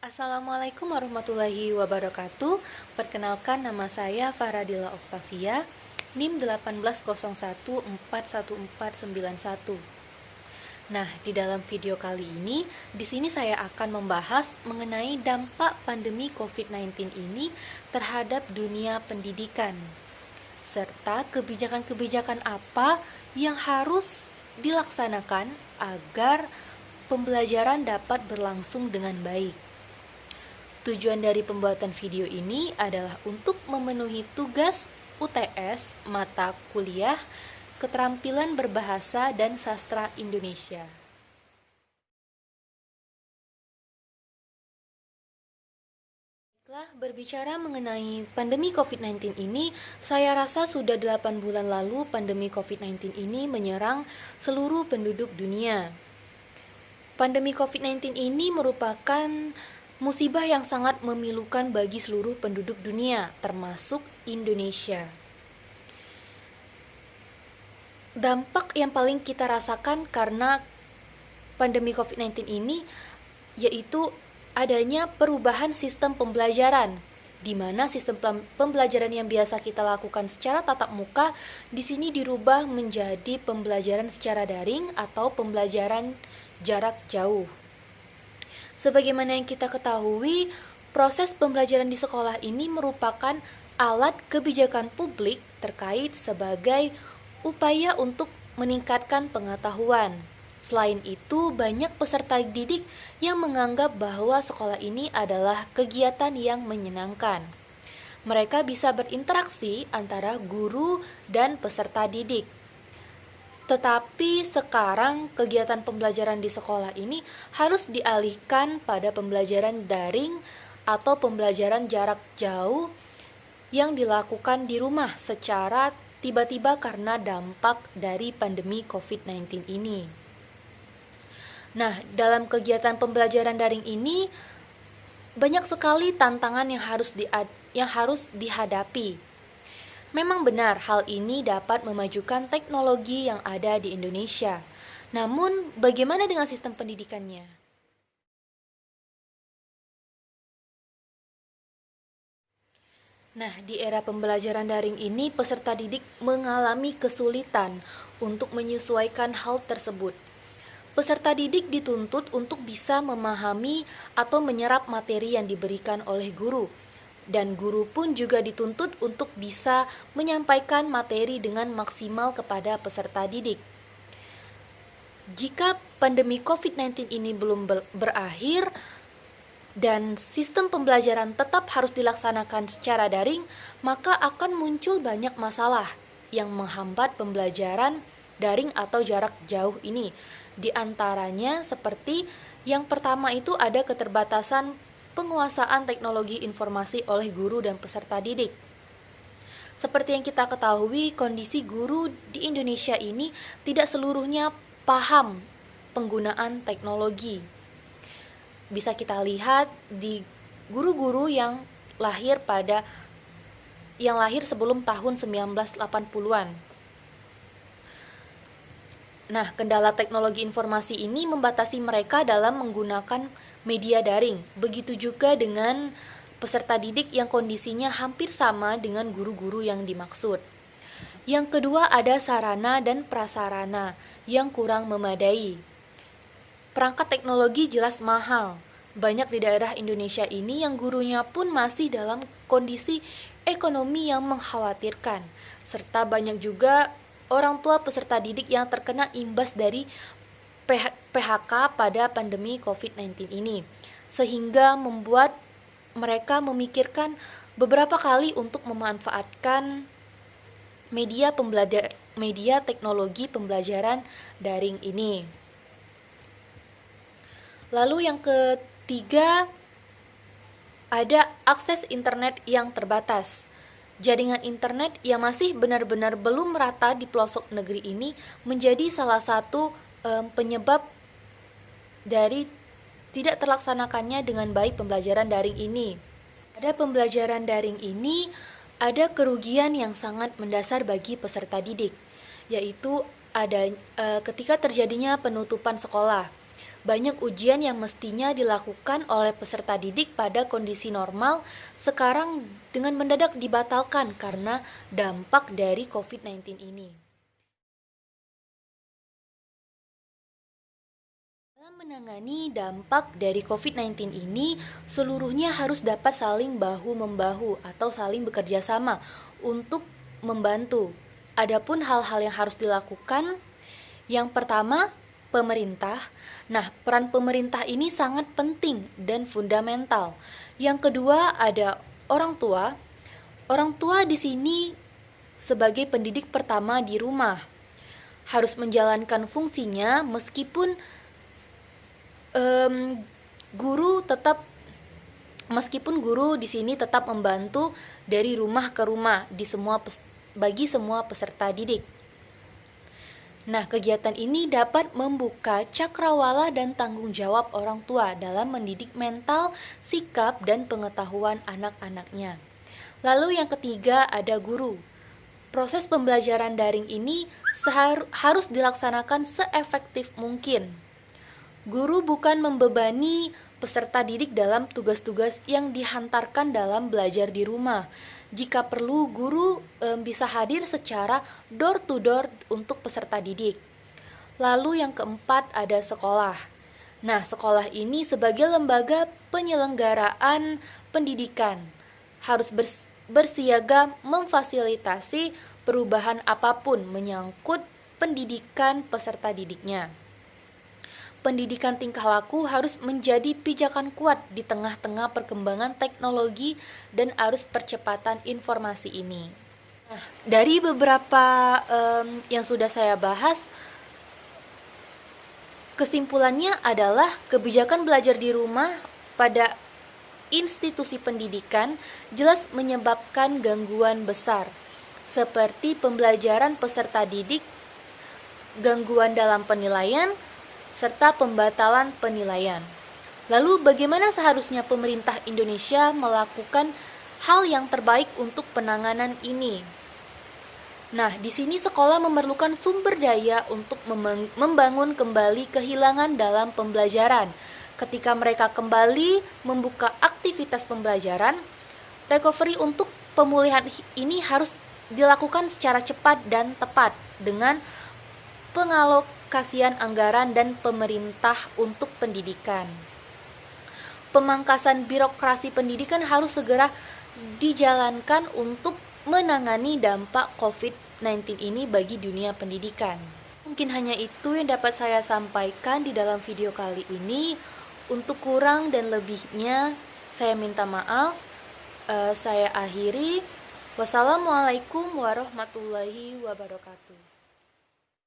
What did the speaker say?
Assalamualaikum warahmatullahi wabarakatuh. Perkenalkan, nama saya Faradila Oktavia, NIM 180141491. Nah, di dalam video kali ini, di sini saya akan membahas mengenai dampak pandemi COVID-19 ini terhadap dunia pendidikan, serta kebijakan-kebijakan apa yang harus dilaksanakan agar pembelajaran dapat berlangsung dengan baik. Tujuan dari pembuatan video ini adalah untuk memenuhi tugas UTS mata kuliah Keterampilan Berbahasa dan Sastra Indonesia. Setelah berbicara mengenai pandemi COVID-19 ini, saya rasa sudah 8 bulan lalu pandemi COVID-19 ini menyerang seluruh penduduk dunia. Pandemi COVID-19 ini merupakan musibah yang sangat memilukan bagi seluruh penduduk dunia, termasuk Indonesia. Dampak yang paling kita rasakan karena pandemi COVID-19 ini yaitu adanya perubahan sistem pembelajaran, di mana sistem pembelajaran yang biasa kita lakukan secara tatap muka di sini dirubah menjadi pembelajaran secara daring atau pembelajaran jarak jauh. Sebagaimana yang kita ketahui, proses pembelajaran di sekolah ini merupakan alat kebijakan publik terkait sebagai upaya untuk meningkatkan pengetahuan. Selain itu, banyak peserta didik yang menganggap bahwa sekolah ini adalah kegiatan yang menyenangkan. Mereka bisa berinteraksi antara guru dan peserta didik. Tetapi sekarang kegiatan pembelajaran di sekolah ini harus dialihkan pada pembelajaran daring atau pembelajaran jarak jauh yang dilakukan di rumah secara tiba-tiba karena dampak dari pandemi COVID-19 ini. Nah, dalam kegiatan pembelajaran daring ini banyak sekali tantangan yang harus dihadapi. Memang benar hal ini dapat memajukan teknologi yang ada di Indonesia. Namun, bagaimana dengan sistem pendidikannya? Nah, di era pembelajaran daring ini, peserta didik mengalami kesulitan untuk menyesuaikan hal tersebut. Peserta didik dituntut untuk bisa memahami atau menyerap materi yang diberikan oleh guru. Dan guru pun juga dituntut untuk bisa menyampaikan materi dengan maksimal kepada peserta didik. Jika pandemi COVID-19 ini belum berakhir dan sistem pembelajaran tetap harus dilaksanakan secara daring, maka akan muncul banyak masalah yang menghambat pembelajaran daring atau jarak jauh ini. Di antaranya seperti yang pertama itu ada keterbatasan penguasaan teknologi informasi oleh guru dan peserta didik. Seperti yang kita ketahui, kondisi guru di Indonesia ini tidak seluruhnya paham penggunaan teknologi. Bisa kita lihat di guru-guru yang lahir sebelum tahun 1980-an. Nah, kendala teknologi informasi ini membatasi mereka dalam menggunakan media daring. Begitu juga dengan peserta didik yang kondisinya hampir sama dengan guru-guru yang dimaksud. Yang kedua, ada sarana dan prasarana yang kurang memadai. Perangkat teknologi jelas mahal. Banyak di daerah Indonesia ini yang gurunya pun masih dalam kondisi ekonomi yang mengkhawatirkan, serta banyak juga orang tua peserta didik yang terkena imbas dari PHK pada pandemi COVID-19 ini, sehingga membuat mereka memikirkan beberapa kali untuk memanfaatkan media teknologi pembelajaran daring ini. Lalu yang ketiga, ada akses internet yang terbatas. Jaringan internet yang masih benar-benar belum merata di pelosok negeri ini menjadi salah satu penyebab dari tidak terlaksanakannya dengan baik pembelajaran daring ini. Pada pembelajaran daring ini ada kerugian yang sangat mendasar bagi peserta didik, yaitu ketika terjadinya penutupan sekolah. Banyak ujian yang mestinya dilakukan oleh peserta didik pada kondisi normal sekarang dengan mendadak dibatalkan karena dampak dari COVID-19 ini. Dalam menangani dampak dari COVID-19 ini, seluruhnya harus dapat saling bahu-membahu atau saling bekerja sama untuk membantu. Adapun hal-hal yang harus dilakukan, yang pertama, pemerintah. Nah, peran pemerintah ini sangat penting dan fundamental. Yang kedua, ada orang tua. Orang tua di sini sebagai pendidik pertama di rumah harus menjalankan fungsinya meskipun guru di sini tetap membantu dari rumah ke rumah bagi semua peserta didik. Nah, kegiatan ini dapat membuka cakrawala dan tanggung jawab orang tua dalam mendidik mental, sikap, dan pengetahuan anak-anaknya. Lalu yang ketiga ada guru. Proses pembelajaran daring ini harus dilaksanakan seefektif mungkin. Guru bukan membebani peserta didik dalam tugas-tugas yang dihantarkan dalam belajar di rumah. Jika perlu, guru bisa hadir secara door to door untuk peserta didik. Lalu yang keempat ada sekolah. Nah, sekolah ini sebagai lembaga penyelenggaraan pendidikan harus bersiaga memfasilitasi perubahan apapun menyangkut pendidikan peserta didiknya. Pendidikan tingkah laku harus menjadi pijakan kuat di tengah-tengah perkembangan teknologi dan arus percepatan informasi ini. Nah, dari beberapa yang sudah saya bahas, kesimpulannya adalah kebijakan belajar di rumah pada institusi pendidikan jelas menyebabkan gangguan besar, seperti pembelajaran peserta didik, gangguan dalam penilaian, serta pembatalan penilaian. Lalu bagaimana seharusnya pemerintah Indonesia melakukan hal yang terbaik untuk penanganan ini? Nah, di sini sekolah memerlukan sumber daya untuk membangun kembali kehilangan dalam pembelajaran. Ketika mereka kembali membuka aktivitas pembelajaran, recovery untuk pemulihan ini harus dilakukan secara cepat dan tepat dengan pengalokasian anggaran dan pemerintah untuk pendidikan. Pemangkasan birokrasi pendidikan harus segera dijalankan untuk menangani dampak COVID-19 ini bagi dunia pendidikan. Mungkin hanya itu yang dapat saya sampaikan di dalam video kali ini. Untuk kurang dan lebihnya, saya minta maaf. Saya akhiri. Wassalamualaikum warahmatullahi wabarakatuh.